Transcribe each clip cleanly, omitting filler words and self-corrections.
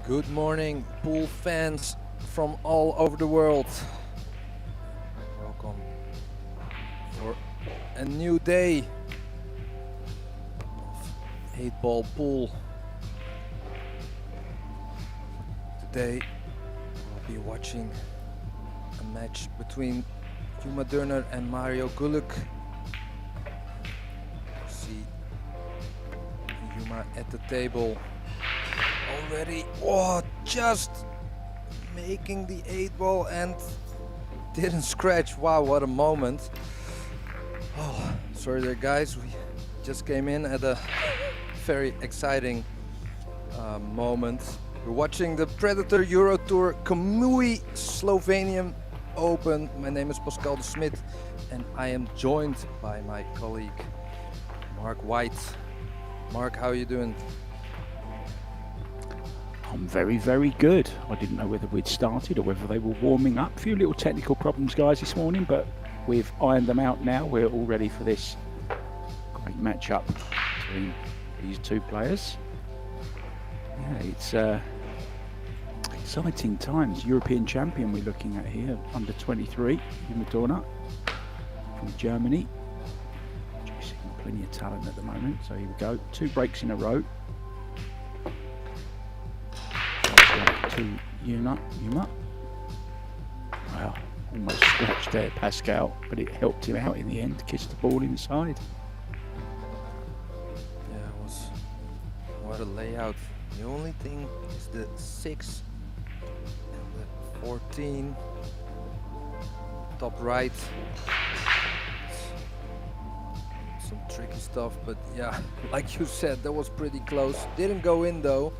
Good morning, pool fans from all over the world. Welcome for a new day of 8-ball pool. Today we'll be watching a match between Yuma DÖRNER and Mario GULIĆ. See Yuma at the table already. Oh, just making the 8-ball and didn't scratch. Wow, what a moment. Oh, sorry there guys, we just came in at a very exciting moment. We're watching the Predator EuroTour KAMUI Slovenian Open. My name is Pascal de Smit and I am joined by my colleague Mark White. Mark, how are you doing? I'm very, very good. I didn't know whether we'd started or whether they were warming up. A few little technical problems, guys, this morning, but we've ironed them out now. We're all ready for this great matchup between these two players. Yeah, it's exciting times. European champion we're looking at here, under 23, Yuma DÖRNER from Germany. Producing plenty of talent at the moment. So here we go, 2 breaks in a row. To Yuma. Wow, almost scratched there, Pascal, but it helped him out in the end, kissed the ball inside. Yeah, it was what a layout. The only thing is the 6 and the 14 top right. Some tricky stuff, but yeah, like you said, that was pretty close. Didn't go in though.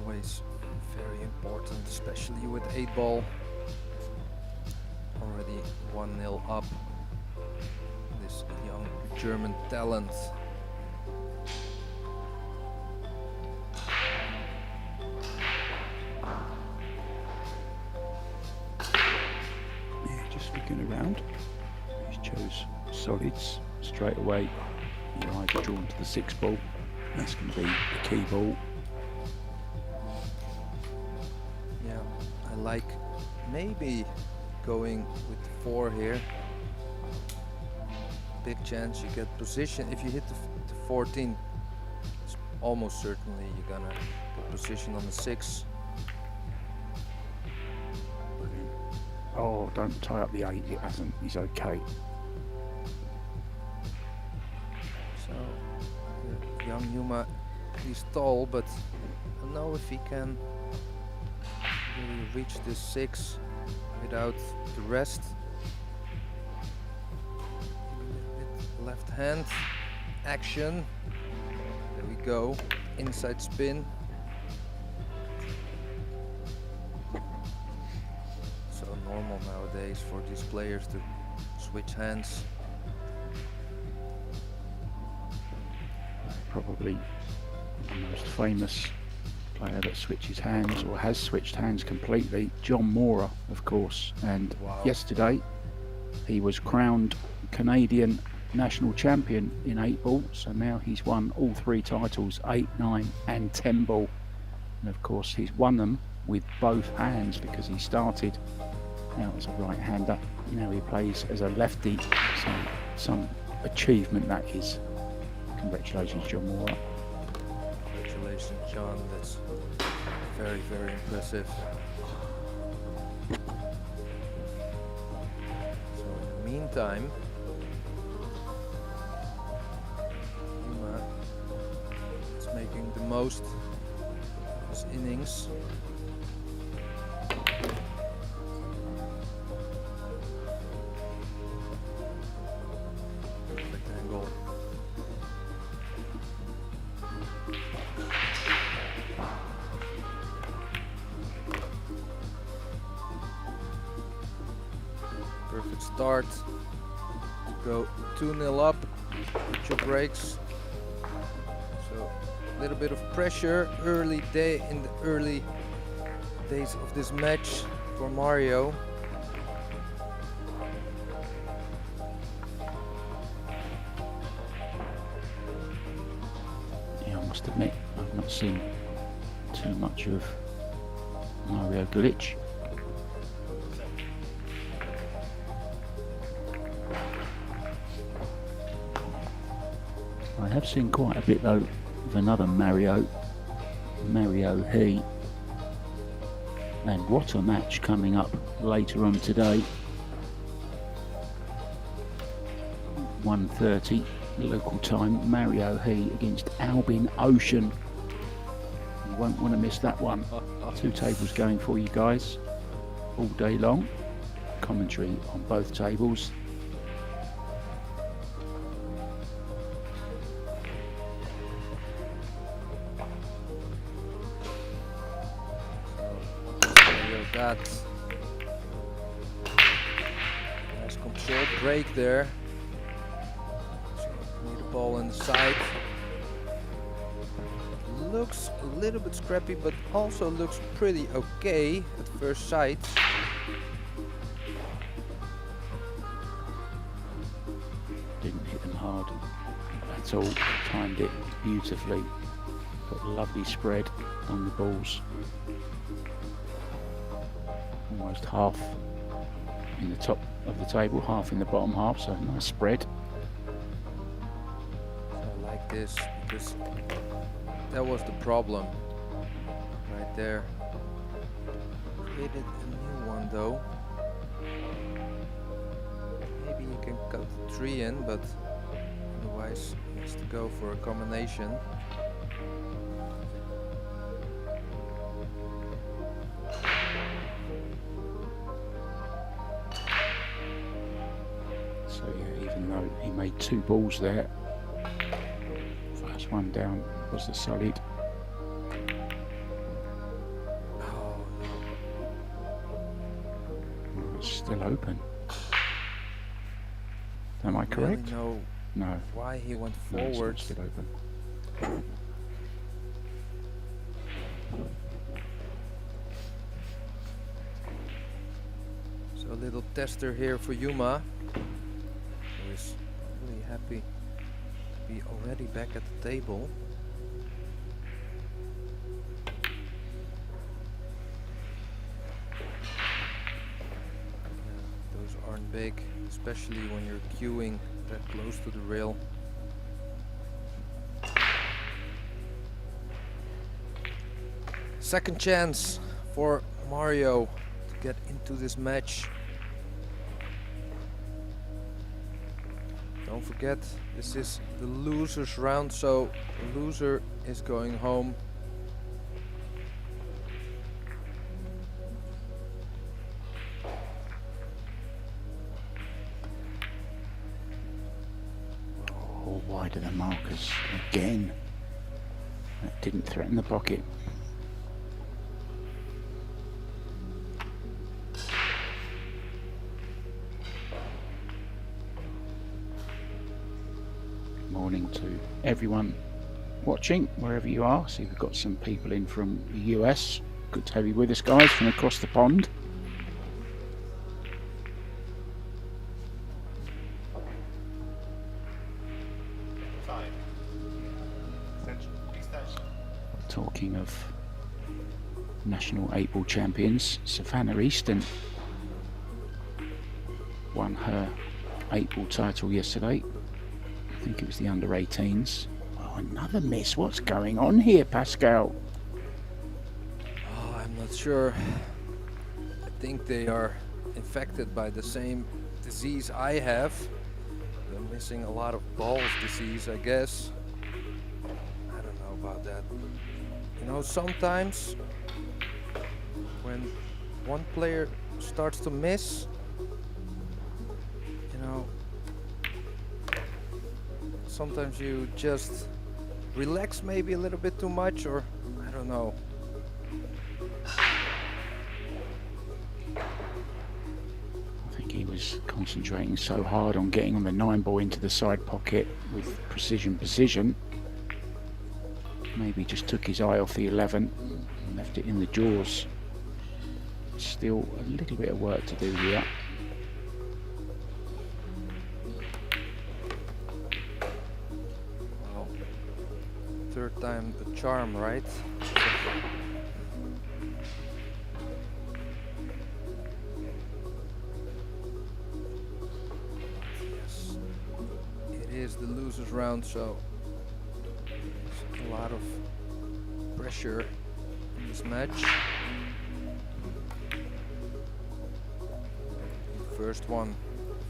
Always very important, especially with 8-ball. Already 1-0 up. This young German talent. Yeah, just looking around. He chose solids straight away. Your eyes are drawn to the 6 ball. That's going to be the key ball. I like maybe going with 4 here. Big chance you get position. If you hit the 14, it's almost certainly you're gonna get position on the 6. Brilliant. Oh, don't tie up the 8, it hasn't. He's okay. So the young Yuma, he's tall, but I don't know if he can really reach this 6 without the rest. Left hand action. There we go. Inside spin. So normal nowadays for these players to switch hands. Probably the most famous player that switches hands or has switched hands completely, John Mora, of course. And wow. Yesterday he was crowned Canadian national champion in 8-ball, so now he's won all 3 titles, 8, 9 and 10-ball. And of course he's won them with both hands because he started out as a right-hander, now he plays as a lefty. Some achievement that is. Congratulations, John Mora. Congratulations, John. That's very, very impressive. So in the meantime, Yuma is making the most of his innings. Perfect angle. Perfect start to go 2-0 up with your breaks. So a little bit of pressure in the early days of this match for Mario. must admit, I've not seen too much of Mario GULIČ. I have seen quite a bit though of another Mario He. And what a match coming up later on today. 1:30 local time, Mario He against Albin Ocean. You won't want to miss that one. 2 tables going for you guys all day long. Commentary on both tables. That nice controlled break there. So need the ball on the side. Looks a little bit scrappy, but also looks pretty okay at first sight. Didn't hit them hard at all. Timed it beautifully. Got a lovely spread on the balls. Almost half in the top of the table, half in the bottom half, so nice spread. I like this because that was the problem right there. Created a new one though. Maybe you can cut the 3 in, but otherwise he has to go for a combination. So yeah, even though he made 2 balls there, first one down was the solid. Oh no. It's still open. Am I correct? Really know No. why he went No, it's forward. not still open. So a little tester here for Yuma, who is really happy to be already back at the table. Those aren't big, especially when you're queuing that close to the rail. Second chance for Mario to get into this match. Don't forget, this is the losers round, so the loser is going home. Oh, wide of the markers again. That didn't threaten the pocket. Morning to everyone watching wherever you are. See, we've got some people in from the US. Good to have you with us, guys, from across the pond. Talking of national 8-ball champions, Savannah Easton won her 8-ball title yesterday. I think it was the under-18s. Oh, another miss. What's going on here, Pascal? Oh, I'm not sure. I think they are infected by the same disease I have. They're missing a lot of balls disease, I guess. I don't know about that. You know, sometimes when one player starts to miss, you know, sometimes you just relax maybe a little bit too much, or I don't know. I think he was concentrating so hard on getting on the 9-ball into the side pocket with precision. Maybe just took his eye off the 11 and left it in the jaws. Still a little bit of work to do here. third time a charm, right? Yes, it is the losers round, so there's a lot of pressure in this match. First one,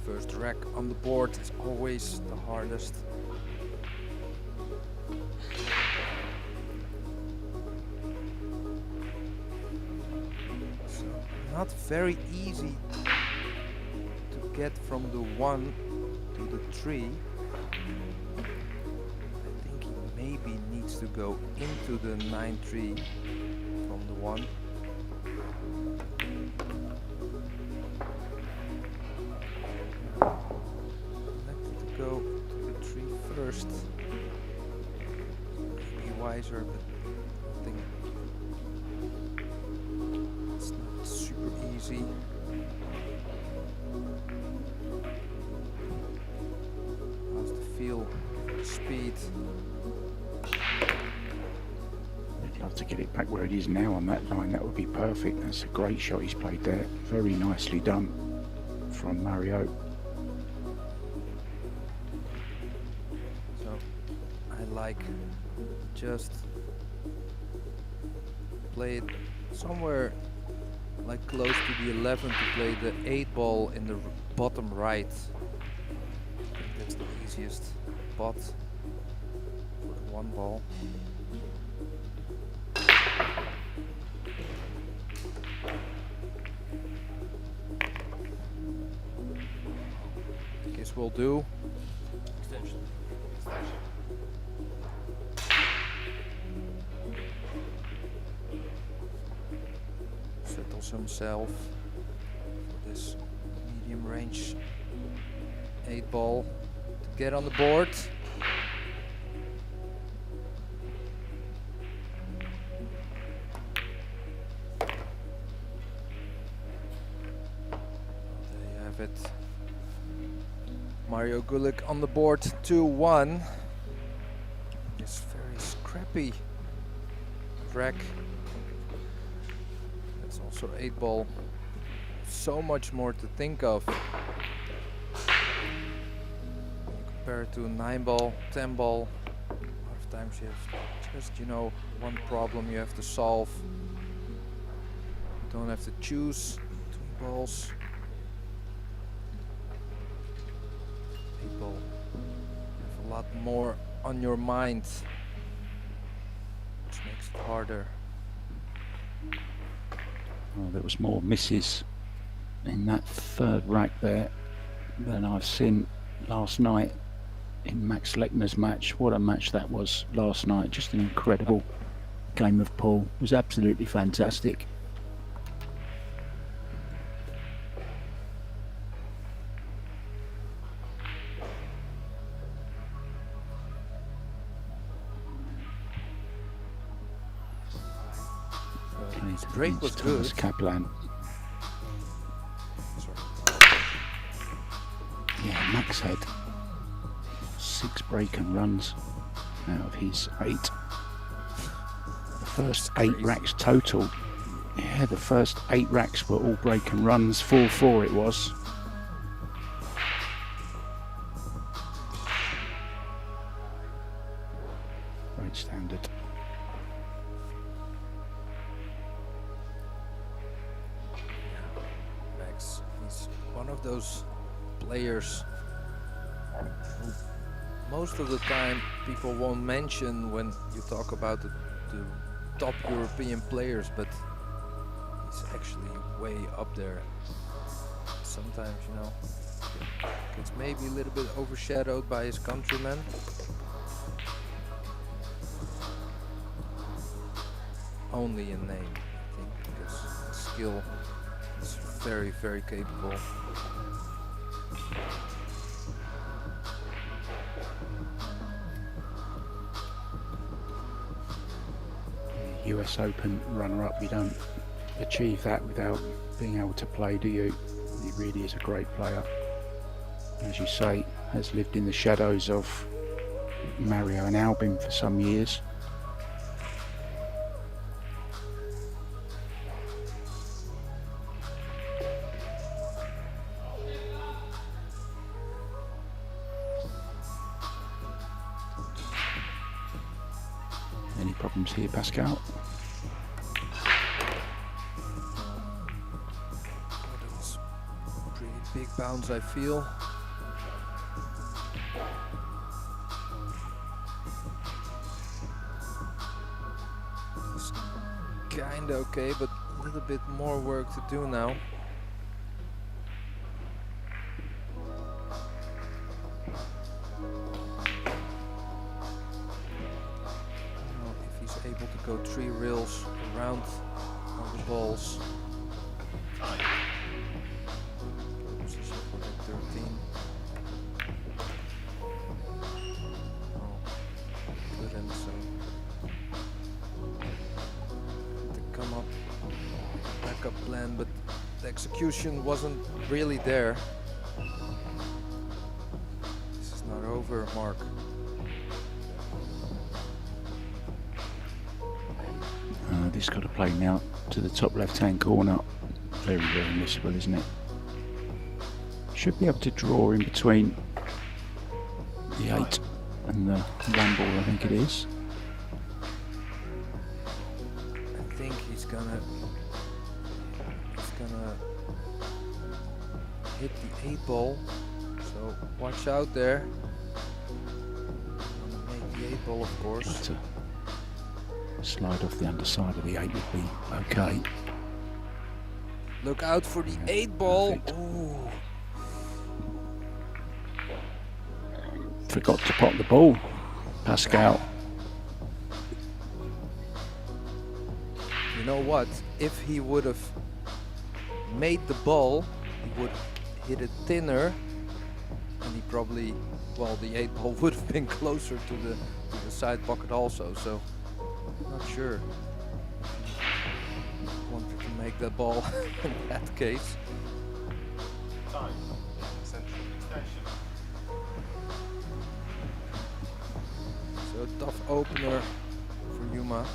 first rack on the board is always the hardest. So not very easy to get from the 1 to the 3. I think he maybe needs to go into the 9-3 from the 1. Go to the 3 first. Maybe wiser, but I think it's not super easy. How's the feel, the speed? I'd love to get it back where it is now on that line. That would be perfect. That's a great shot he's played there. Very nicely done from Mario. Like just play it somewhere like close to the 11 to play the 8 ball in the bottom right. I think that's the easiest spot for the 1 ball. This will do. Extension. Settles himself for this medium range 8 ball to get on the board. There you have it. Mario GULIČ on the board, 2-1. This very scrappy rack. That's also 8 ball. So much more to think of. Compared to 9 ball, 10 ball, a lot of times you have just, you know, one problem you have to solve. You don't have to choose between balls. 8 ball, you have a lot more on your mind, which makes it harder. Well, there was more misses in that third rack there than I've seen last night in Max Lechner's match. What a match that was last night. Just an incredible game of pool. It was absolutely fantastic. His break was good. Kaplan. Yeah, Max had 6 break and runs out of his 8. The first 8 racks total. Yeah, the first 8 racks were all break and runs. 4-4 it was. Great standard. Max, he's one of those players who most of the time people won't mention when you talk about the top European players, but he's actually way up there. Sometimes, you know, gets maybe a little bit overshadowed by his countrymen. Only in name, I think, because his skill is very, very capable. US Open runner-up, you don't achieve that without being able to play, do you? He really is a great player. As you say, has lived in the shadows of Mario and Albin for some years. Any problems here, Pascal? That was a pretty big bounce, I feel. It's kinda okay, but a little bit more work to do now. Able to go 3 reels around on the balls. Position for the 13. Oh, couldn't, so to come up backup plan, but the execution wasn't really there. This is not over, Mark. This got to play now to the top left-hand corner. Very, very missable, isn't it? Should be able to draw in between the 8 and the 1 ball, I think it is. I think he's gonna hit the 8 ball, so watch out there. Gonna make the 8 ball, of course. Slide off the underside of the 8 would be okay. Look out for the 8 ball. Perfect. Ooh. Forgot to pop the ball, Pascal. You know what? If he would have made the ball, he would hit it thinner, and he probably, well, the 8 ball would have been closer to the side pocket also. So. Not sure. Wanted to make that ball in that case. Time. Central extension. So tough opener for Yuma.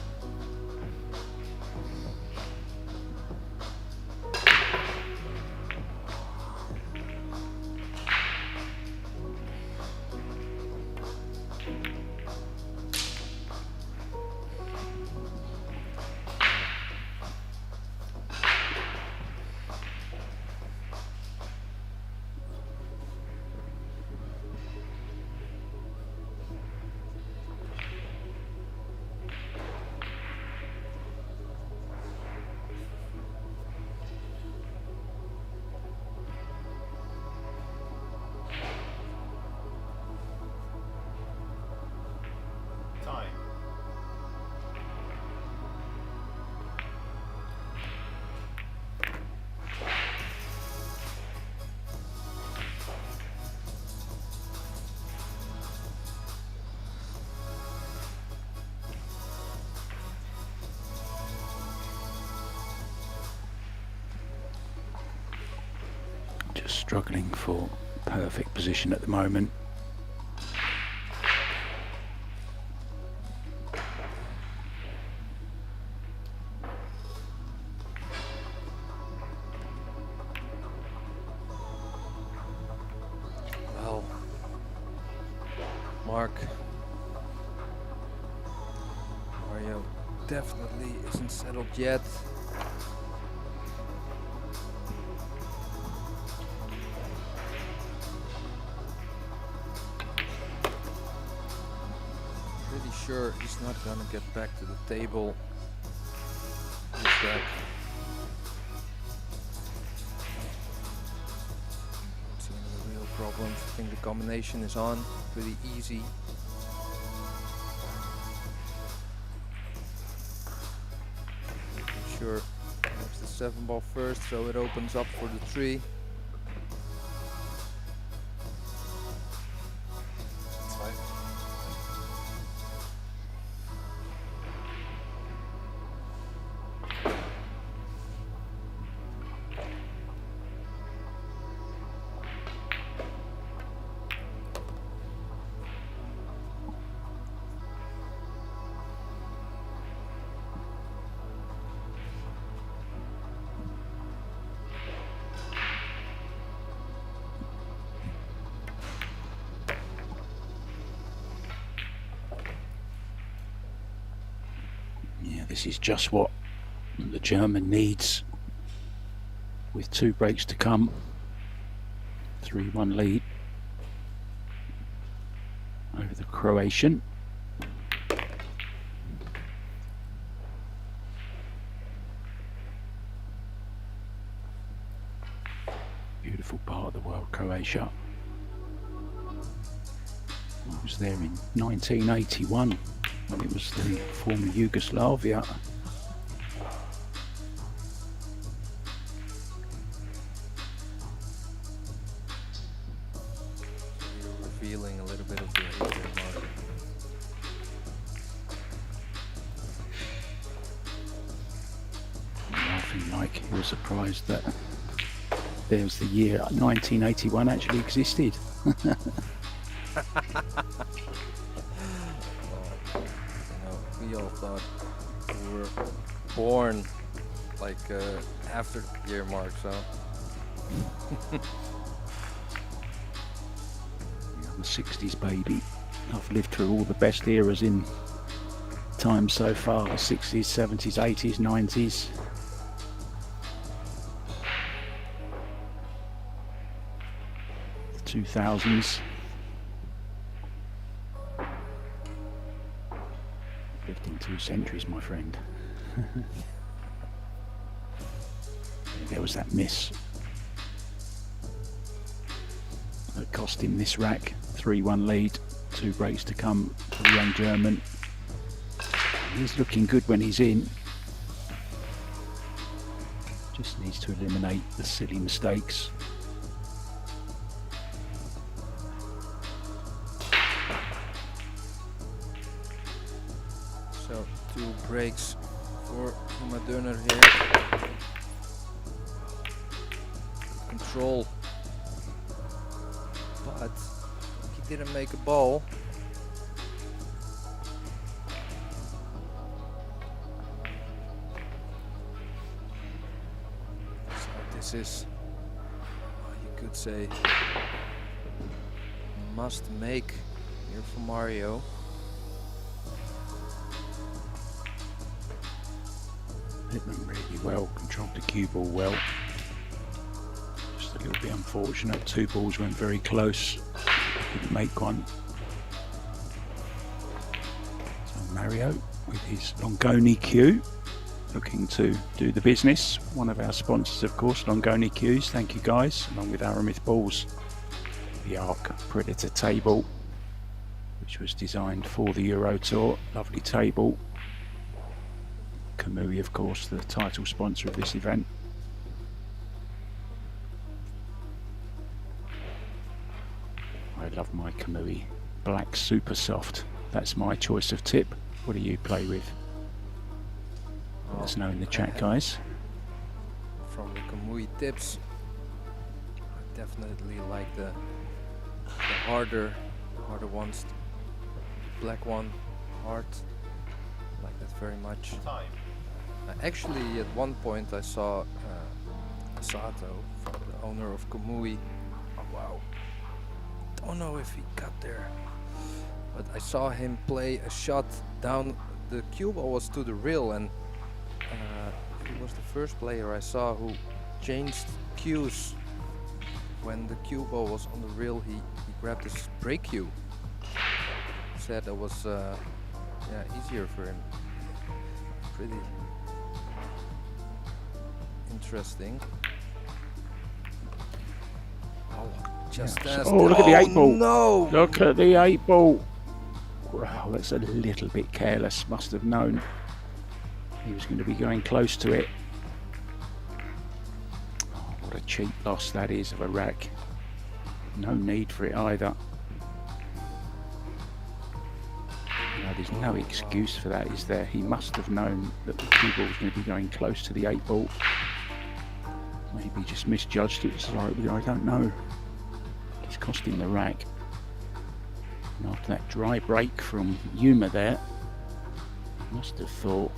Just struggling for perfect position at the moment. Well, Mark, Mario definitely isn't settled yet. Sure, he's not gonna get back to the table with that. Don't see any real problems. I think the combination is on pretty easy. Making sure that's the 7 ball first, so it opens up for the 3. Yeah, this is just what the German needs. With 2 breaks to come, 3-1 lead over the Croatian. Beautiful part of the world, Croatia. I was there in 1981 when it was the former Yugoslavia. You're revealing a little bit of the age there, Mark. Laughing like he was surprised that there's the year 1981 actually existed. We all thought we were born like after the year mark, so. I'm a 60s baby. I've lived through all the best eras in time so far, the 60s, 70s, 80s, 90s. The 2000s. Lived in 2 centuries, my friend. There was that miss that cost him this rack. 3-1 lead, 2 breaks to come for the young German. He's looking good when he's in. Just needs to eliminate the silly mistakes. So 2 breaks for Yuma DÖRNER here. Control, but he didn't make a ball. So this is, you could say, must make here for Mario. Hit them really well, controlled the cue ball well. Just a little bit unfortunate, 2 balls went very close, couldn't make one. So Mario with his Longoni Cue, looking to do the business. One of our sponsors, of course, Longoni Cues, thank you guys, along with Aramith Balls. The Arc Predator table, which was designed for the EuroTour, lovely table. Kamui, of course, the title sponsor of this event. I love my Kamui black super soft. That's my choice of tip. What do you play with? Let us know in the chat, guys. From the Kamui tips, I definitely like the harder ones. Black one, hard. I like that very much. Time. Actually, at one point I saw Sato, the owner of Kamui. Oh, wow. Don't know if he got there, but I saw him play a shot down. The cue ball was to the rail, and he was the first player I saw who changed cues. When the cue ball was on the rail, he grabbed his break cue. Said that was easier for him. Pretty interesting. Oh, just as oh, look at the 8 ball. No! Look at the 8 ball. Wow, that's a little bit careless. Must have known he was going to be going close to it. Oh, what a cheap loss that is of a rack. No need for it either. No, there's no excuse for that, is there? He must have known that the cue ball was going to be going close to the 8 ball. Maybe just misjudged it slightly, I don't know. It's cost him the rack. And after that dry break from Yuma there, must have thought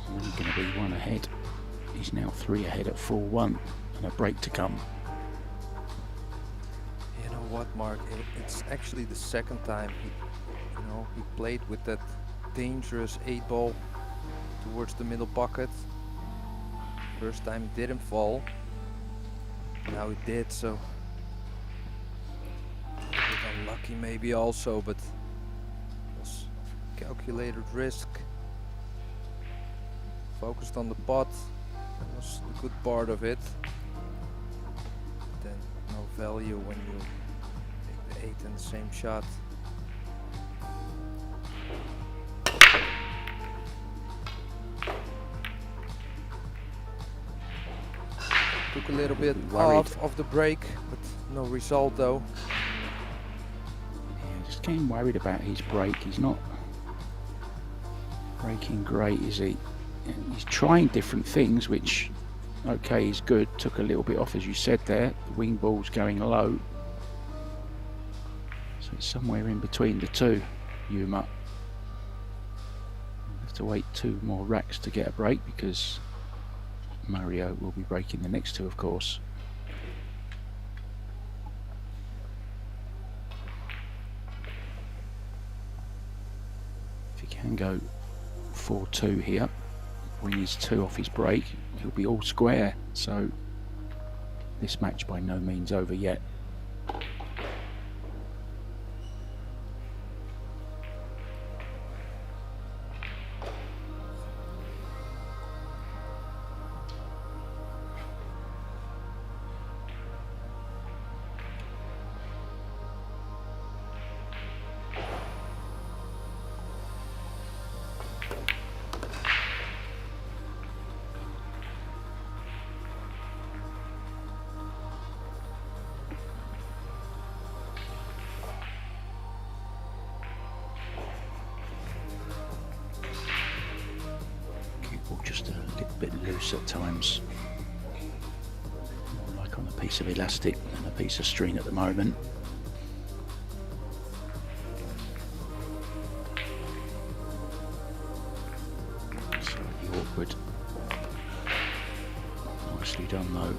I'm only going to be 1 ahead. He's now 3 ahead at 4-1 and a break to come. You know what, Mark? It's actually the second time he played with that dangerous 8-ball towards the middle pocket. First time it didn't fall. Now it did, so a bit unlucky maybe also, but it was calculated risk. Focused on the pot, that was the good part of it. Then no value when you take the 8 in the same shot. Took a little bit off of the break, but no result though. Yeah, just getting worried about his break. He's not breaking great, is he? He's trying different things, which, okay, is good. Took a little bit off, as you said there. The wing ball's going low. So it's somewhere in between the two, Yuma. We'll have to wait 2 more racks to get a break, because Mario will be breaking the next 2, of course. If he can go 4-2 here, win his 2 off his break, he'll be all square. So this match by no means over yet. Just a little bit loose at times, more like on a piece of elastic than a piece of string at the moment. Slightly awkward. Nicely done though.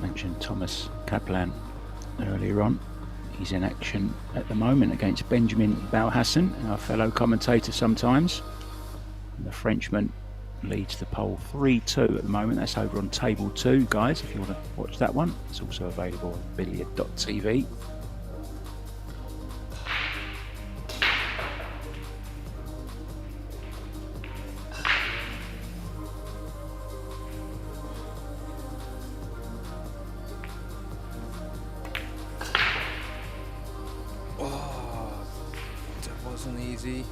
Mentioned Thomas Kaplan earlier on. He's in action at the moment against Benjamin Balhassan, our fellow commentator sometimes. And the Frenchman leads the poll 3-2 at the moment. That's over on table 2, guys, if you want to watch that one. It's also available on billiard.tv. Easy.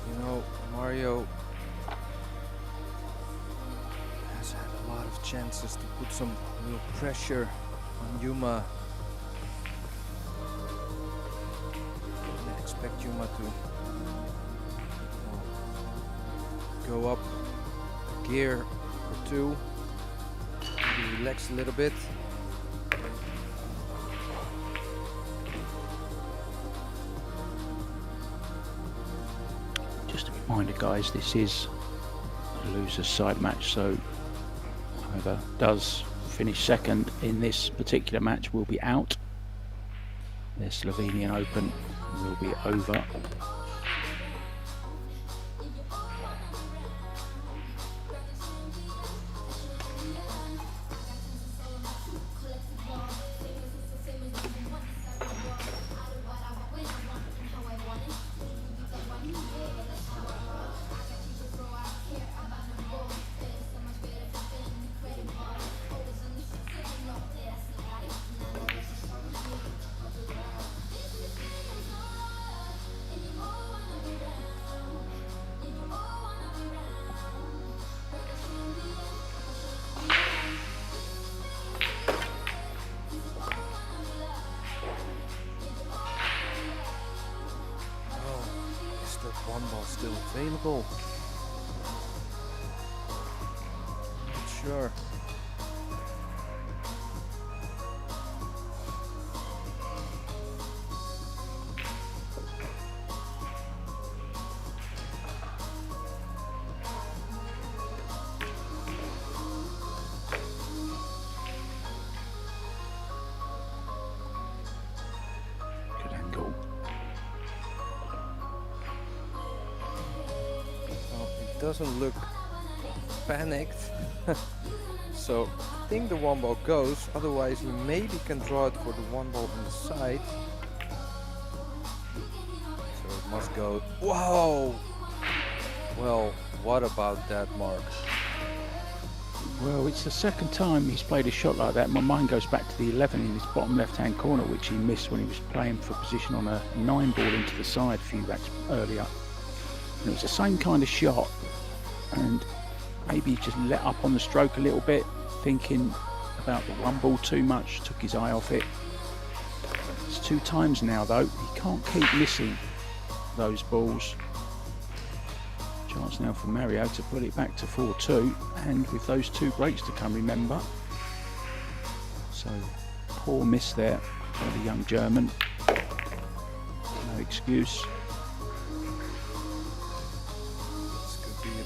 You know, Mario has had a lot of chances to put some real pressure on Yuma. I expect Yuma to go up a gear or 2, maybe relax a little bit. Reminder, guys, this is a loser's side match, so whoever does finish second in this particular match will be out. Their Slovenian Open will be over. available. Not sure. Doesn't look panicked. So I think the one ball goes, otherwise he maybe can draw it for the one ball on the side. So it must go. Wow! Well, what about that, Mark? Well, it's the second time he's played a shot like that. My mind goes back to the 11 in his bottom left-hand corner, which he missed when he was playing for position on a 9 ball into the side a few racks earlier. And it was the same kind of shot, and maybe he just let up on the stroke a little bit, thinking about the one ball too much, took his eye off it. It's 2 times now though, he can't keep missing those balls. Chance now for Mario to put it back to 4-2, and with those 2 breaks to come, remember. So poor miss there by the young German, no excuse.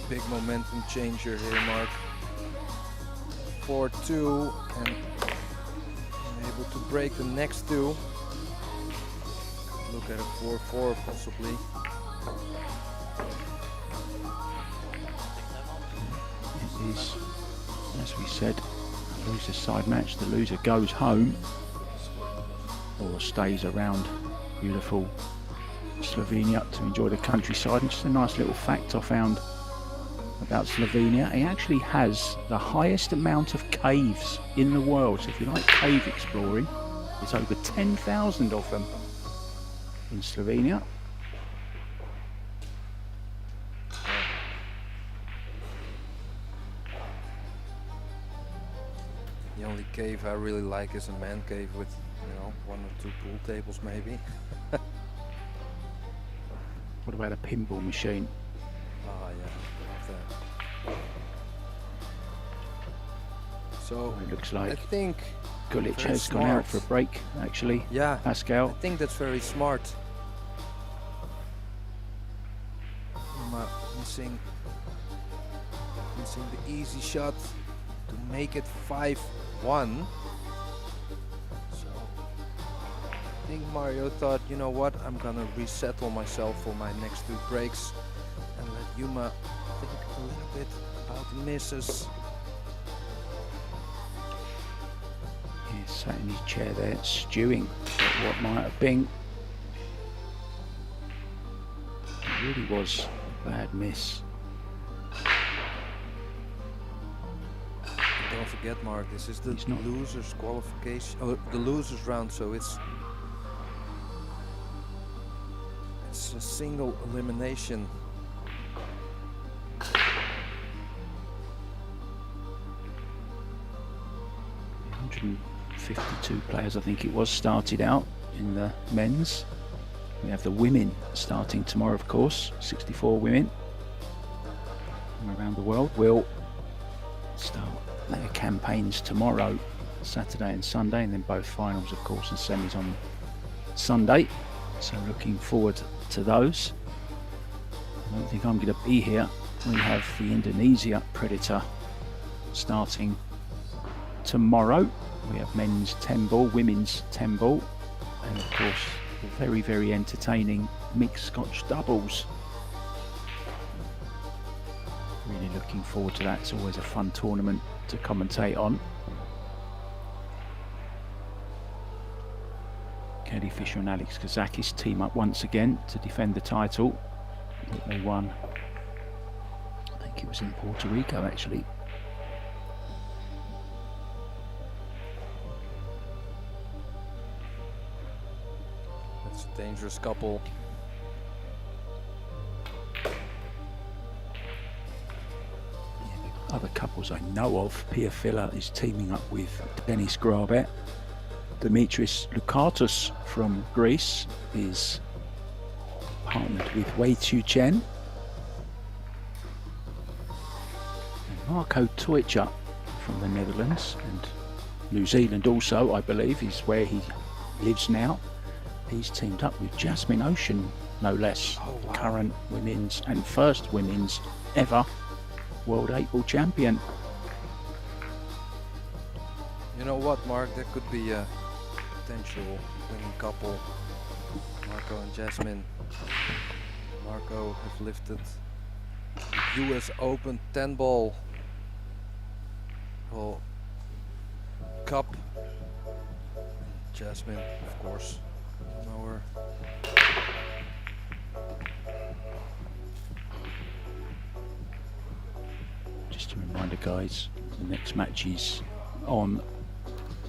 Big momentum changer here, Mark. 4-2 and able to break the next 2. Look at a 4-4 possibly. It is, as we said, a loser side match. The loser goes home or stays around beautiful Slovenia to enjoy the countryside. And just a nice little fact I found about Slovenia, it actually has the highest amount of caves in the world. So if you like cave exploring, there's over 10,000 of them in Slovenia. The only cave I really like is a man cave with, you know, 1 or 2 pool tables maybe. What about a pinball machine? Ah, yeah. So it looks like I think GULIĆ has gone out for a break, actually. Yeah, Pascal. I think that's very smart. Yuma missing the easy shot to make it 5-1. So I think Mario thought, you know what, I'm gonna resettle myself for my next 2 breaks and let Yuma think a little bit about the misses. He's sat in his chair there, stewing at what might have been. It really was a bad miss. Don't forget, Mark, this is the losers qualification, or the losers round, so it's a single elimination. 152 players, I think it was, started out in the men's. We have the women starting tomorrow, of course. 64 women from around the world will start their campaigns tomorrow, Saturday and Sunday, and then both finals, of course, and semis on Sunday. So looking forward to those. I don't think I'm going to be here. We have the Indonesia Predator starting tomorrow. We have men's 10 ball, women's 10 ball, and of course very, very entertaining mixed Scotch doubles. Really looking forward to that. It's always a fun tournament to commentate on. Kelly Fisher and Alex Kazakis team up once again to defend the title that they won. I think it was in Puerto Rico, actually. That's a dangerous couple. Other couples I know of, Pia Filler is teaming up with Dennis Grabet. Dimitris Lukatos from Greece is partnered with Wei Chu Chen. Marco Toitja from the Netherlands, and New Zealand also, I believe, is where he lives now. He's teamed up with Jasmine Ocean, no less. Oh, wow. Current women's and first women's ever World 8-ball champion. You know what, Mark? That could be a potential winning couple. Marco and Jasmine. Marco have lifted the US Open 10-ball cup. Jasmine, of course, you know her. Just a reminder, guys, the next matches on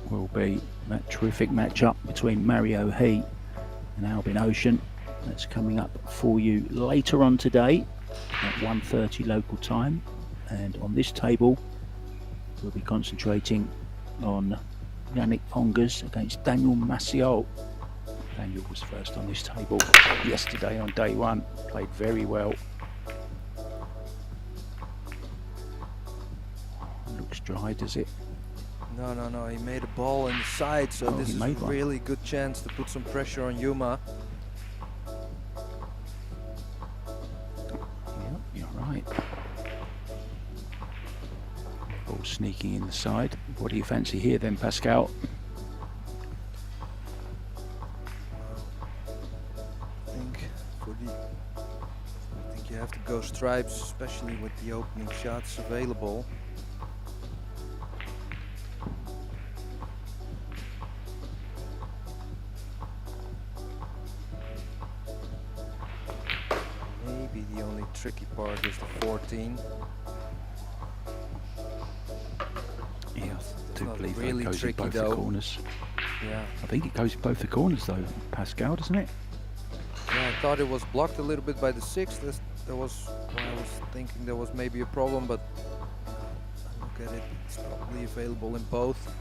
will be that terrific matchup between Mario He and Albin Ocean. That's coming up for you later on today at 1:30 local time. And on this table, we'll be concentrating on Yannick Pongers against Daniel Maciol. Daniel was first on this table yesterday on day one, played very well. Looks dry, does it? No, he made a ball in the side, so this is a really good chance to put some pressure on Yuma. Yeah, you're right. Ball sneaking in the side. What do you fancy here then, Pascal? I think you have to go stripes, especially with the opening shots available. Maybe the only tricky part is the 14. Yeah, I do believe really it goes in tricky both though. the corners. Yeah. I think it goes in both the corners though, Pascal, doesn't it? Yeah, I thought it was blocked a little bit by the 6. That was why I was thinking there was maybe a problem, but I look at it, it's probably available in both. So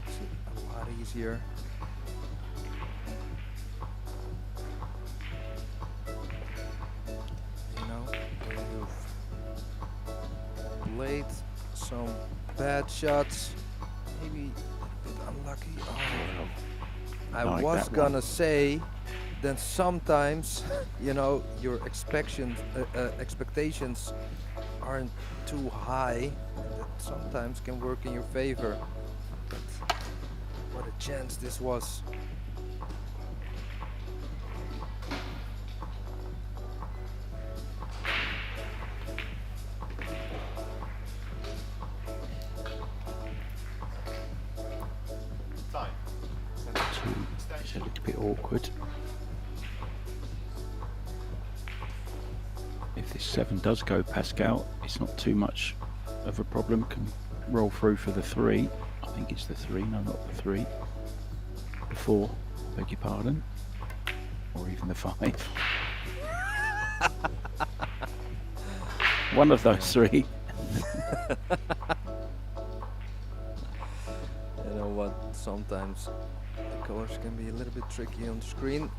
it's a lot easier. You know, when you've played some bad shots, maybe a bit unlucky. Oh. I like was that gonna say, then sometimes, you know, your expectations aren't too high, and that sometimes can work in your favor. But what a chance this was. It's a little bit awkward. If this 7 does go Pascal, it's not too much of a problem. Can roll through for the 3. I think it's the 3, no, not the 3. The 4, beg your pardon. Or even the 5. One of those 3. You know what, sometimes the colors can be a little bit tricky on the screen.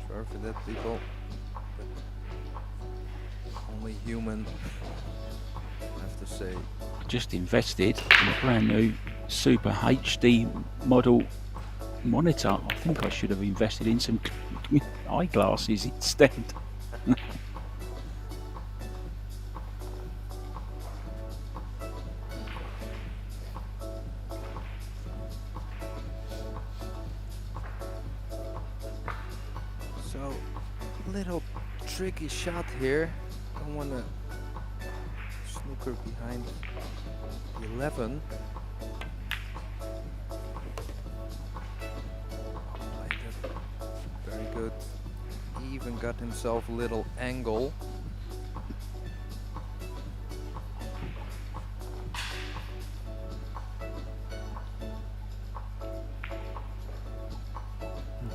Sorry for that, people. But only human, I have to say. I just invested in a brand new Super HD model monitor. I think I should have invested in some eyeglasses instead. So, little tricky shot here. Don't want to snooker behind the 11. Played that very good. He even got himself a little angle.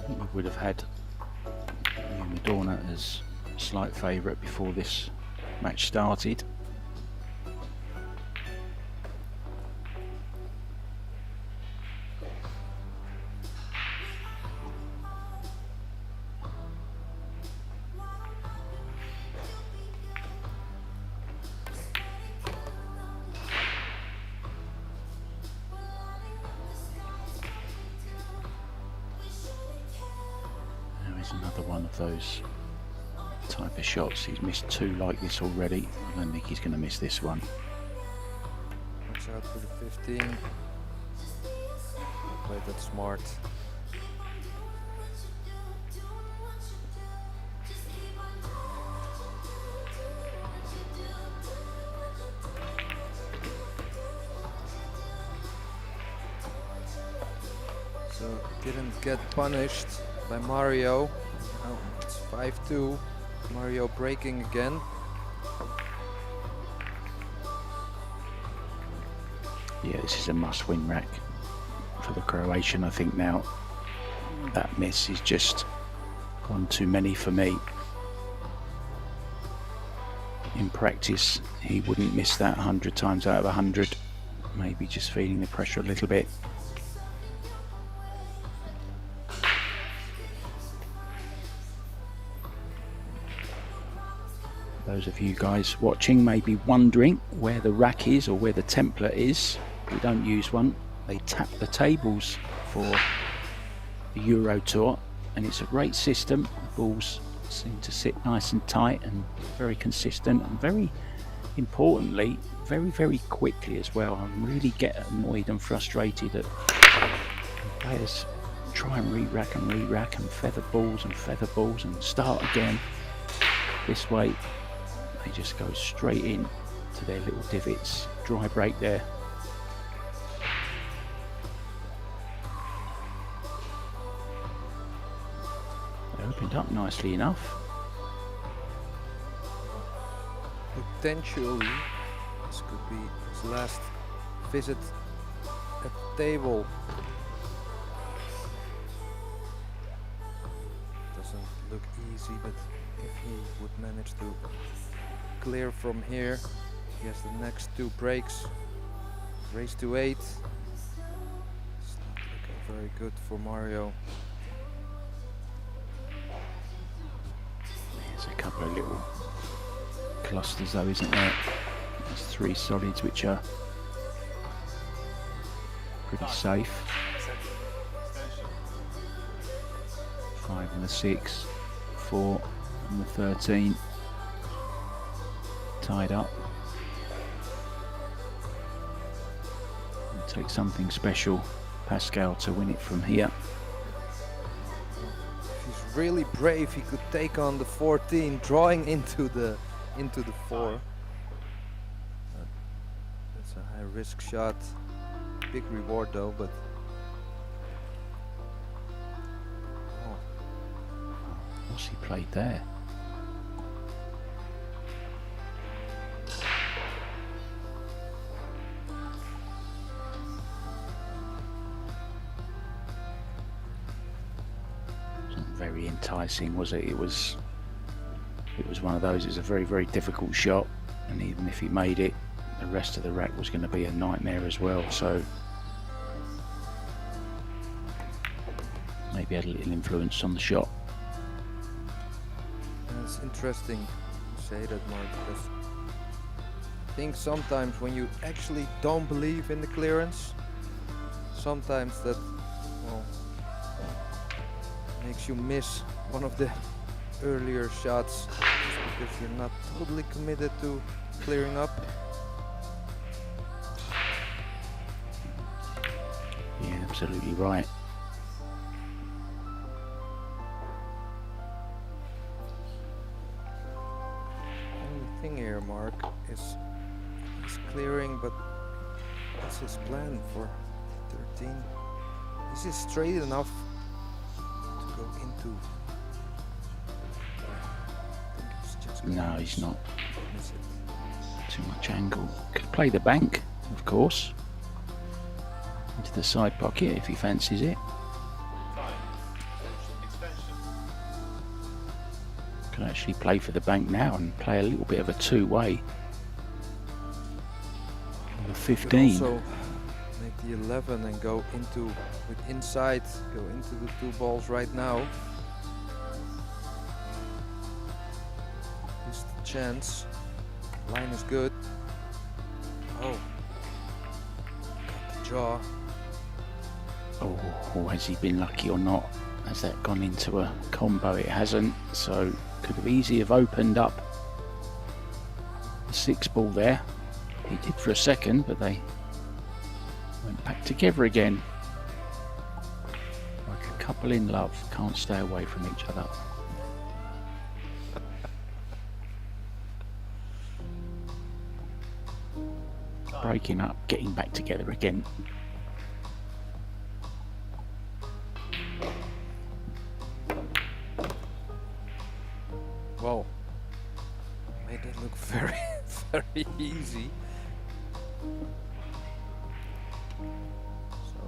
We would have had Yuma as slight favourite before this match started. It's another one of those type of shots. He's missed 2 like this already. I don't think he's going to miss this one. Watch out for the 15. Played that smart. So didn't get punished by Mario. Now it's 5-2. Mario breaking again. Yeah, this is a must-win rack for the Croatian. I think now that miss is just one too many for me. In practice, he wouldn't miss that 100 times out of 100. Maybe just feeling the pressure a little bit. Those of you guys watching may be wondering where the rack is or where the template is. We don't use one. They tap the tables for the EuroTour, and it's a great system. The balls seem to sit nice and tight and very consistent, and very importantly, very quickly as well. I really get annoyed and frustrated that players try and re-rack and feather balls and start again. This way they just go straight in to their little divots. Dry break there. They opened up nicely enough. Potentially, this could be his last visit at the table. Doesn't look easy, but if he would manage to clear from here, he has the next 2 breaks. Race to 8. It's not looking very good for Mario. There's a couple of little clusters though, isn't there? There's 3 solids which are pretty safe. 5 and the 6, 4 and the 13. Tied up. It'll take something special, Pascal, to win it from here. If he's really brave, he could take on the 14, drawing into the 4. That's a high risk shot. Big reward though, but What's he played there? Very enticing, was it? It was one of those. It's a very difficult shot, and even if he made it, the rest of the rack was going to be a nightmare as well. So maybe had a little influence on the shot. it's interesting you say that, Mark, because I think sometimes when you actually don't believe in the clearance, sometimes that, well, makes you miss one of the earlier shots just because you're not totally committed to clearing up. Yeah, absolutely right. Only thing here, Mark, is he's clearing, but what's his plan for 13? Is he straight enough to go into? No, he's not. Too much angle. Could play the bank, of course, into the side pocket if he fancies it. Can actually play for the bank now and play a little bit of a two-way. The 15. Also make the 11 and go into with inside. Go into the 2 balls right now. Just a chance. Line is good. Oh, got the draw. Oh, has he been lucky or not? Has that gone into a combo? It hasn't, so could have easily have opened up the 6 ball there. He did for a second, but they went back together again. Like a couple in love, can't stay away from each other. Breaking up, getting back together again. Well, made it look very, very easy. So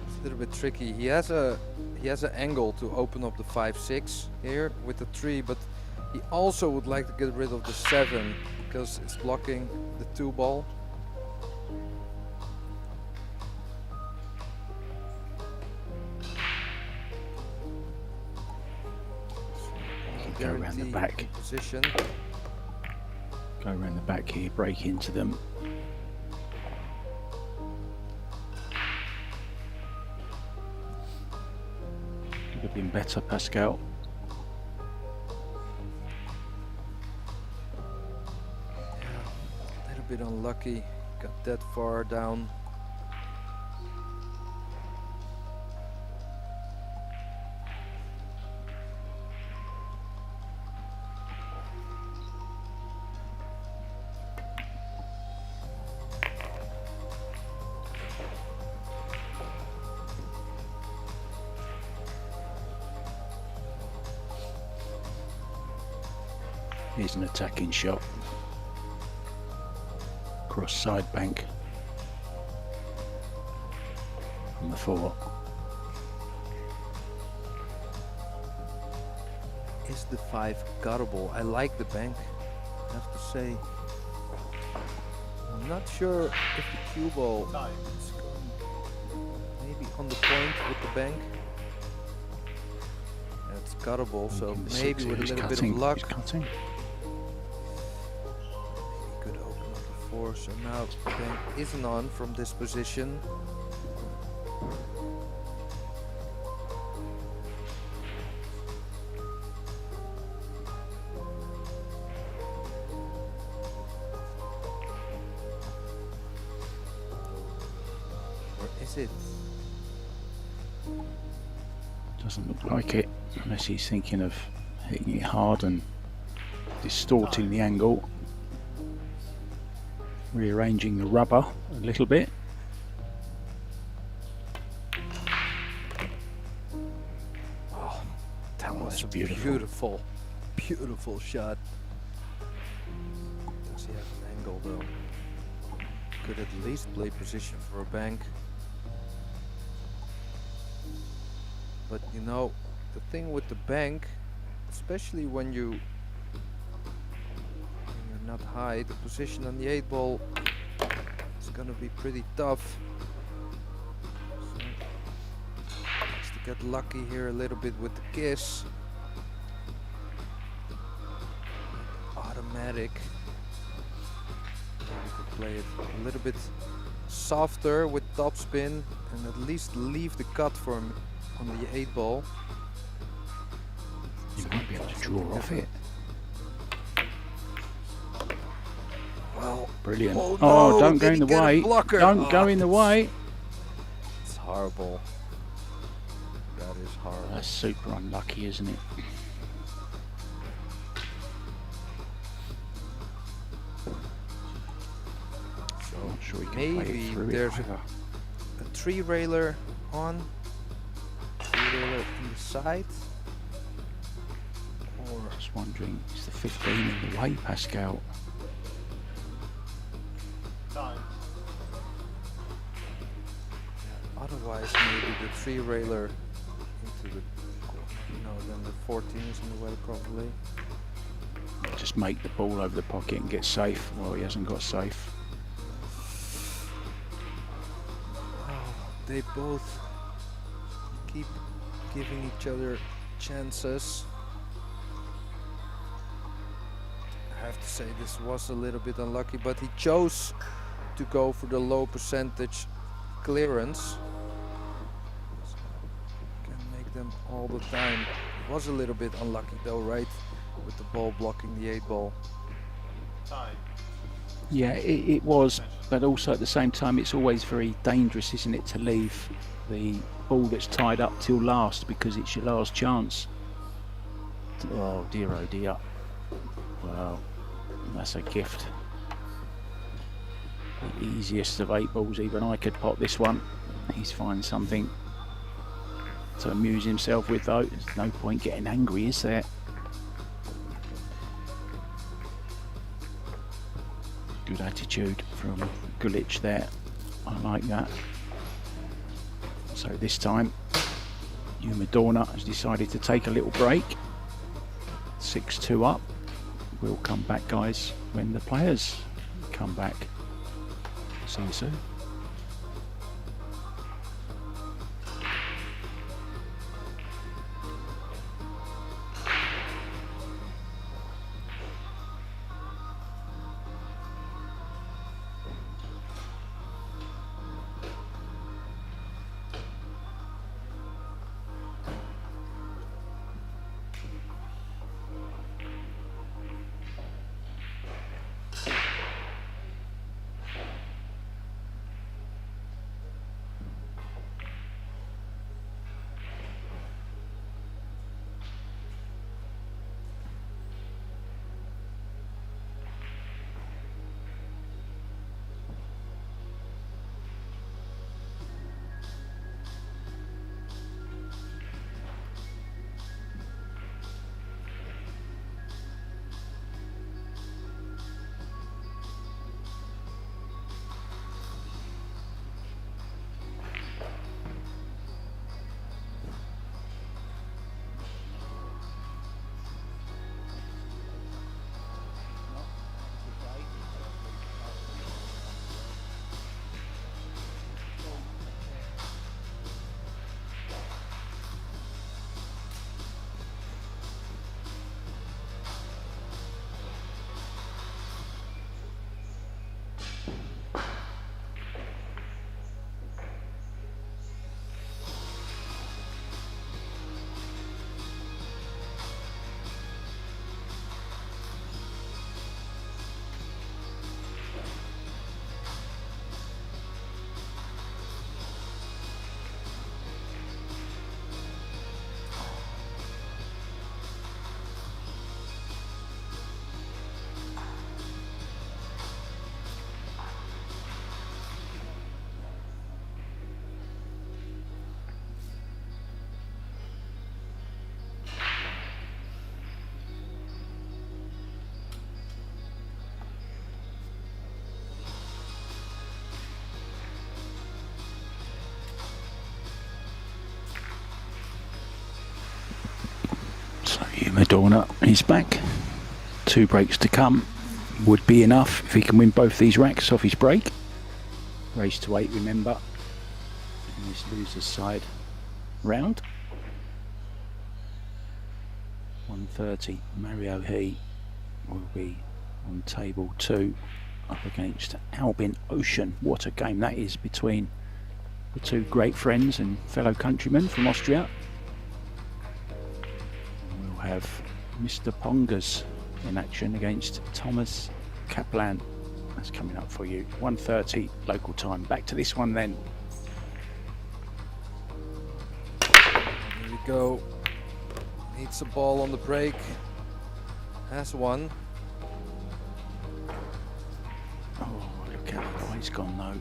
it's a little bit tricky. He has an angle to open up the 5-6 here with the 3, but he also would like to get rid of the 7 because it's blocking the 2 ball. Go around the back. Position. Go around the back here, break into them. Could have been better, Pascal. Yeah, a little bit unlucky. Got that far down. Here's an attacking shot. Cross side bank. On the 4. Is the 5 guttable? I like the bank, I have to say. I'm not sure if the cue ball is maybe on the point with the bank. It's guttable, so maybe with a little bit of luck. Cutting. He could open up the 4, so now the bank isn't on from this position. Or is it? Doesn't look like it, unless he's thinking of hitting it hard and distorting the angle. Rearranging the rubber a little bit. Oh, that was a beautiful. beautiful shot. Does he have an angle though? Could at least play position for a bank. But you know, the thing with the bank, especially when you're not high, the position on the 8 ball is gonna be pretty tough. So, has to get lucky here a little bit with the kiss. Automatic. Maybe could play it a little bit softer with topspin and at least leave the cut for him on the 8 ball. You might be able to draw off it. Well, Brilliant. oh, Oh, no, don't go did in the he get a way. blocker? Don't go Oh, in the way. It's horrible. That is horrible. That's super unlucky, isn't it? So Not sure he can play maybe it through there's it either. a 3-railer on, 3-railer in the side, or Just wondering, is the 15 in the way, Pascal? Time. otherwise maybe the 3-railer into the, no, then the 14 is in the way probably. Just make the ball over the pocket and get safe. Well, he hasn't got safe. Oh, they both keep giving each other chances. I have to say this was a little bit unlucky, but he chose to go for the low percentage clearance. them all the time. Was a little bit unlucky though, right? With the ball blocking the 8-ball. Time. Yeah, it was, but also at the same time, it's always very dangerous, isn't it, to leave the ball that's tied up till last, because it's your last chance. Oh dear, oh dear. Well, that's a gift. The easiest of 8 balls, even I could pot this one. He's finding something to amuse himself with though. There's no point getting angry, is there? Good attitude from GULIĆ there. I like that. So this time, Yuma DÖRNER has decided to take a little break. 6-2 up. We'll come back, guys, when the players come back. See you soon. Yuma DÖRNER is back. 2 breaks to come. Would be enough if he can win both these racks off his break. Race to 8, remember, in this loser's side round. 1:30. Mario He will be on table 2 up against Albin Ocean. What a game that is between the 2 great friends and fellow countrymen from Austria. We'll have Mr. Pongas in action against Thomas Kaplan. That's coming up for you. 1:30 local time. Back to this one then. Here we go. Needs a ball on the break. Has one. Oh, look how far he's gone though.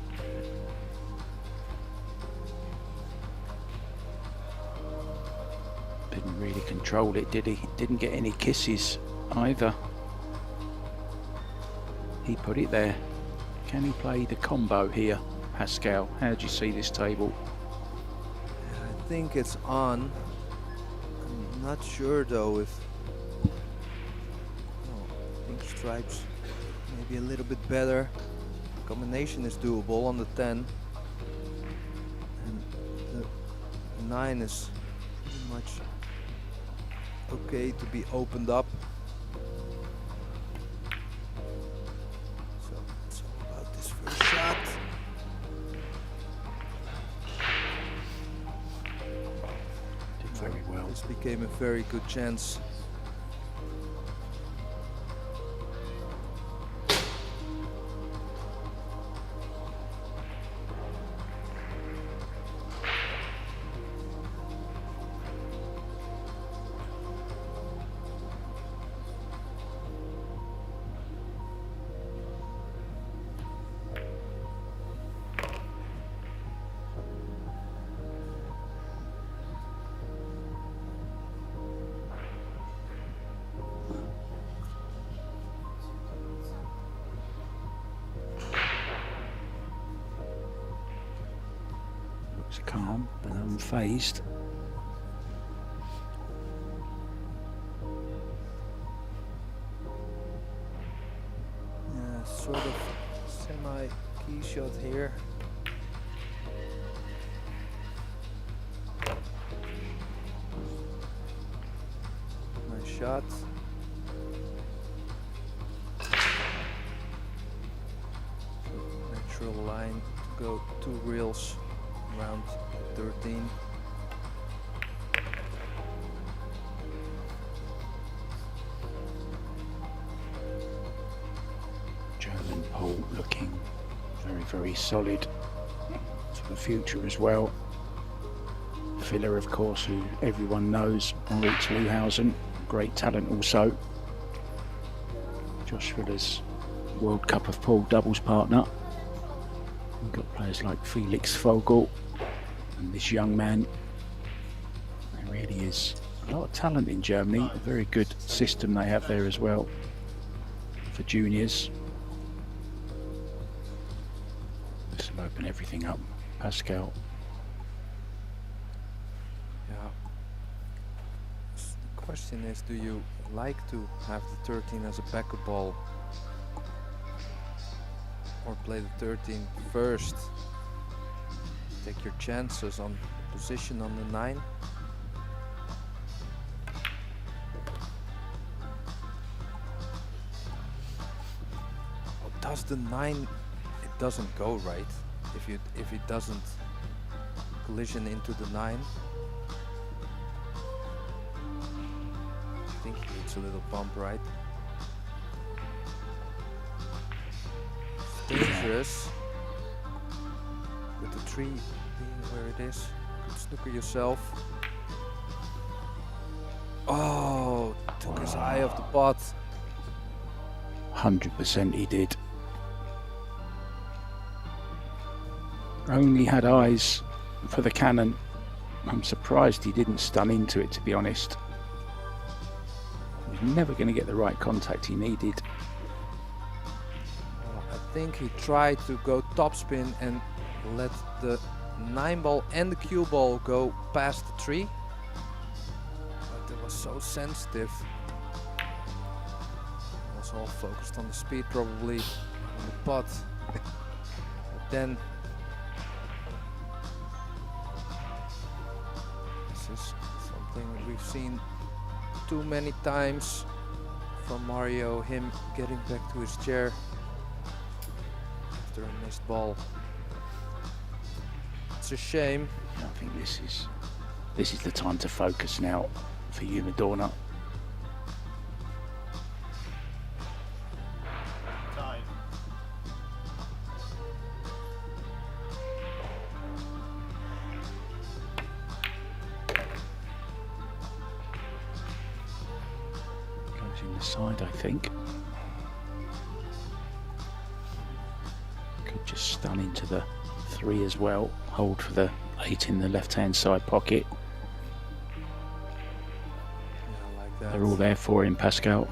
Didn't really control it, did he? Didn't get any kisses either. He put it there. Can he play the combo here, Pascal? How do you see this table? I think it's on. I'm not sure though if... Oh, pink stripes maybe a little bit better. Combination is doable on the 10. And the 9 is pretty much okay to be opened up. So it's all about this first shot. Did very This became a very good chance. Calm and unfazed. Yeah, sort of semi-key shot here. Nice shot. Natural line to go 2 reels. Round 13. German pole looking very, very solid for the future as well. Filler, of course, who everyone knows, Aramith Tournament, great talent also. Josh Filler's World Cup of Pool doubles partner. We've got players like Felix Vogel and this young man. There really is a lot of talent in Germany. A very good system they have there as well for juniors. This will open everything up. Pascal. Yeah. The question is, do you like to have the 13 as a backup ball? Or play the 13 first, take your chances on position on the 9. Well, does the 9, it doesn't go right if it doesn't collision into the 9. I think it needs a little bump, right? Dangerous with the tree being where it is. Good snooker yourself. Oh, took his eye off the pot. 100% he did. Only had eyes for the cannon. I'm surprised he didn't stun into it, to be honest. He was never going to get the right contact he needed. I think he tried to go topspin and let the 9 ball and the cue ball go past the tree, but it was so sensitive. It was all focused on the speed, probably on the pot. But then this is something we've seen too many times from Mario, him getting back to his chair after a missed ball. It's a shame. I think this is the time to focus now for Yuma DÖRNER. Time. Goes in the side, I think. Could just stun into the 3 as well. Hold for the 8 in the left-hand side pocket. Yeah, I like that. They're all there for him, Pascal.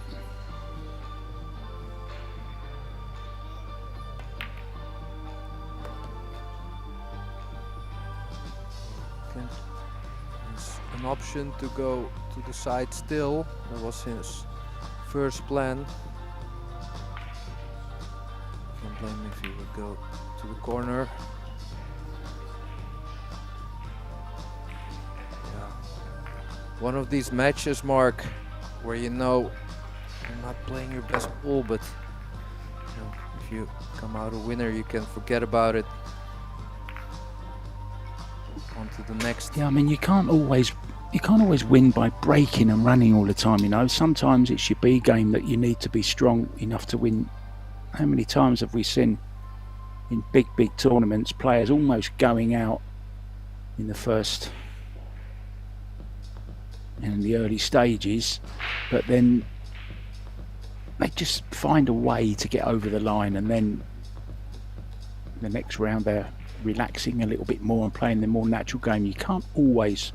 It's an option to go to the side still. That was his first plan. Can't blame him if he would go to the corner. Yeah. One of these matches, Mark, where you know you're not playing your best pool, but you know, if you come out a winner, you can forget about it. on to the next. Yeah, I mean, you can't always win by breaking and running all the time, you know. Sometimes it's your B game that you need to be strong enough to win. How many times have we seen in big tournaments players almost going out in the first, in the early stages, but then they just find a way to get over the line, and then the next round they're relaxing a little bit more and playing the more natural game. You can't always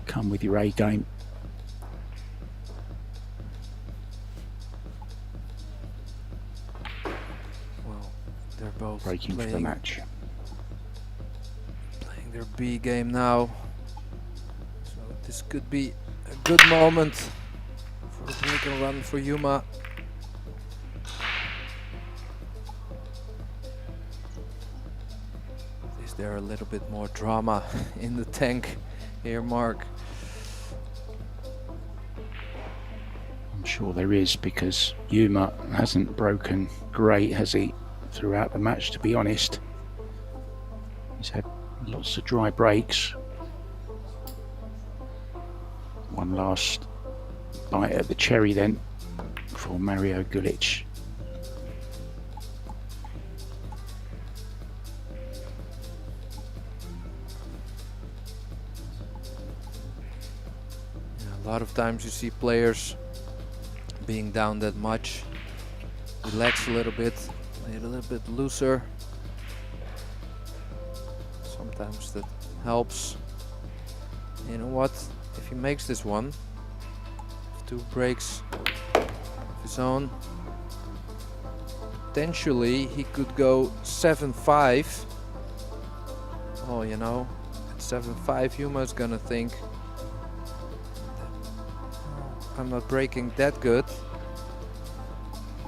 come with your A game. Well, they're both Breaking for the match. Playing their B game now. So this could be a good moment for a break and run for Yuma. Is there a little bit more drama in the tank here, Mark? I'm sure there is, because Yuma hasn't broken great, has he, throughout the match, to be honest. He's had lots of dry breaks. One last bite at the cherry then for Mario GULIĆ. A lot of times you see players being down that much, relax a little bit, play a little bit looser. Sometimes that helps. You know what? If he makes this one, 2 breaks of his own, potentially he could go 7-5. Oh, you know, at 7-5 Yuma's gonna think, I'm not breaking that good.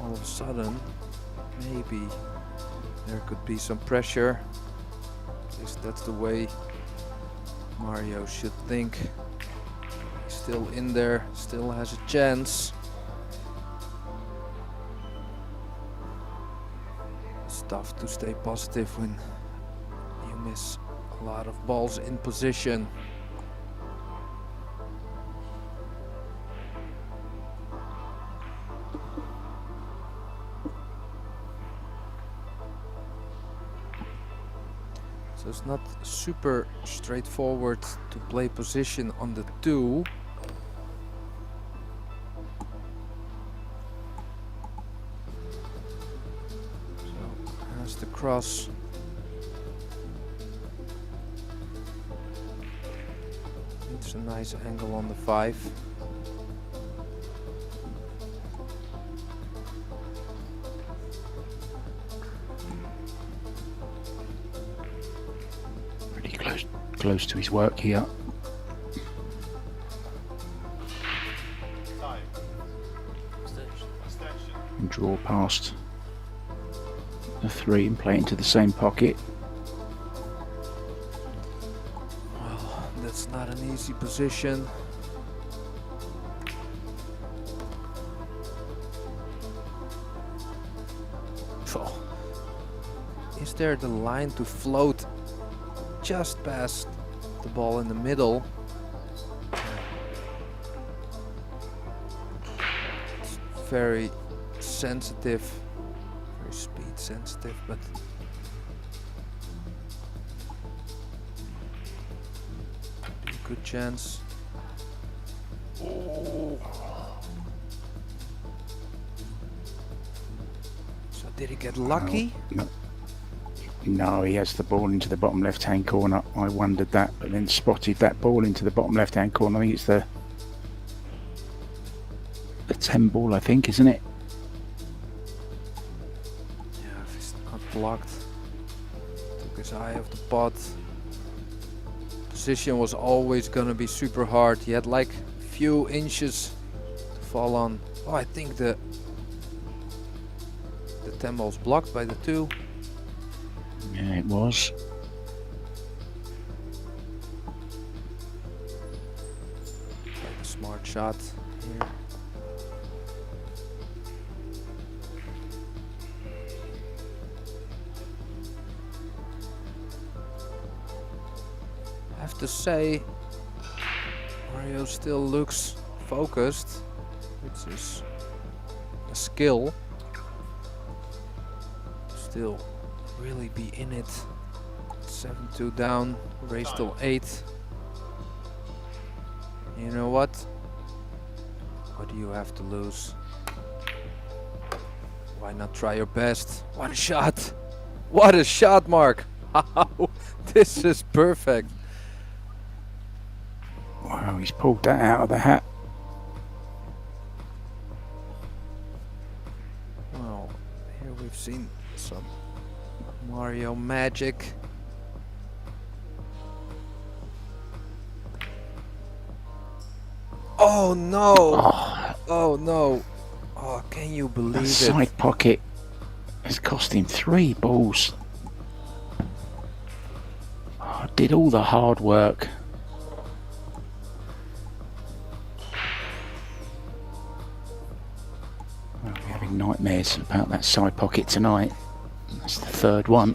All of a sudden, maybe there could be some pressure. At least that's the way Mario should think. He's still in there, still has a chance. It's tough to stay positive when you miss a lot of balls in position. So it's not super straightforward to play position on the 2. So has the cross. It's a nice angle on the 5. Close to his work here. And draw past the 3 and play into the same pocket. Well, that's not an easy position. Oh. Is there the line to float just past the ball in the middle? It's very sensitive, very speed sensitive, but be a good chance. Oh. So did he get lucky? No, he has the ball into the bottom left-hand corner. I wondered that, but then spotted that ball into the bottom left-hand corner. I think it's the 10 ball, I think, isn't it? Yeah, if it's not blocked. Took his eye off the pot. Position was always gonna be super hard. He had like a few inches to fall on. Oh, I think the 10 ball's blocked by the 2. Yeah, it was. Like a smart shot here. have to say, Mario still looks focused, which is a skill. Still really be in it. 7-2 down, race till 8. You know what? What do you have to lose? Why not try your best? What a shot! What a shot, Mark! This is perfect. Wow, he's pulled that out of the hat. Well, here we've seen some Mario magic. Oh no! Oh no! Oh, can you believe That it? side pocket has cost him 3 balls. Oh, did all the hard work. Well, we're having nightmares about that side pocket tonight. That's the 3rd one.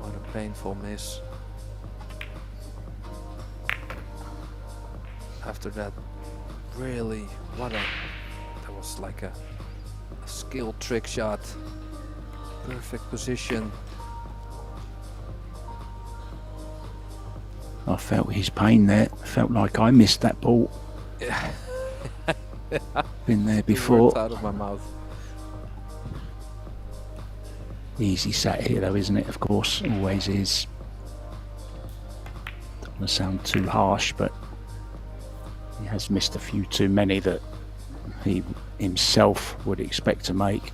What a painful miss. After that, really, that was like a skill trick shot. Perfect position. I felt his pain there. Felt like I missed that ball. Yeah. Been there The before. words out of my mouth. Easy sat here though, isn't it? Of course, always is. Don't want to sound too harsh, but he has missed a few too many that he himself would expect to make.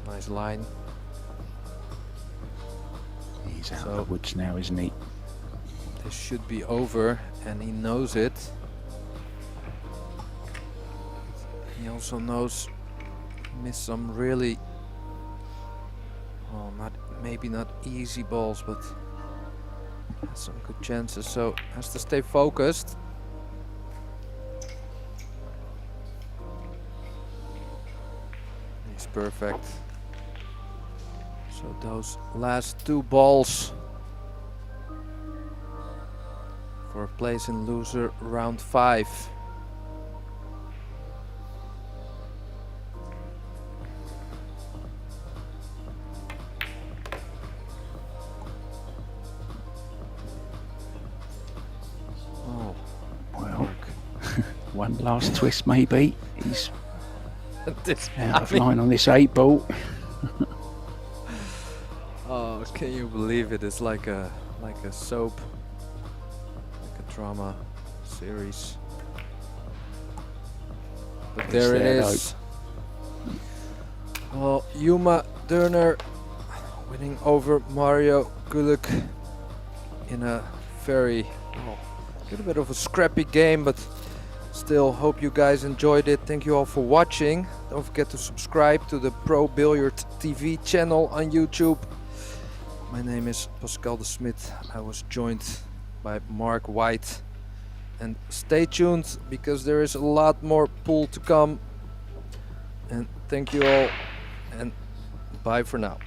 Nice line. He's out So- of the woods now, isn't he? This should be over, and he knows it. He also knows he missed some really, well, maybe not easy balls, but has some good chances. So has to stay focused. He's perfect. So those last 2 balls for a place in loser round 5. Oh, Well, one last twist maybe. He's this, out of line on this 8 ball. oh, can you believe it? It's like a soap. Drama series. But there it is. Well, Yuma DÖRNER winning over Mario GULIĆ in a very, well, a little bit of a scrappy game, but still hope you guys enjoyed it. Thank you all for watching. Don't forget to subscribe to the ProBilliardTV channel on YouTube. My name is Pascal de Smit. I was joined by Mark White, and stay tuned because there is a lot more pool to come, and thank you all, and bye for now.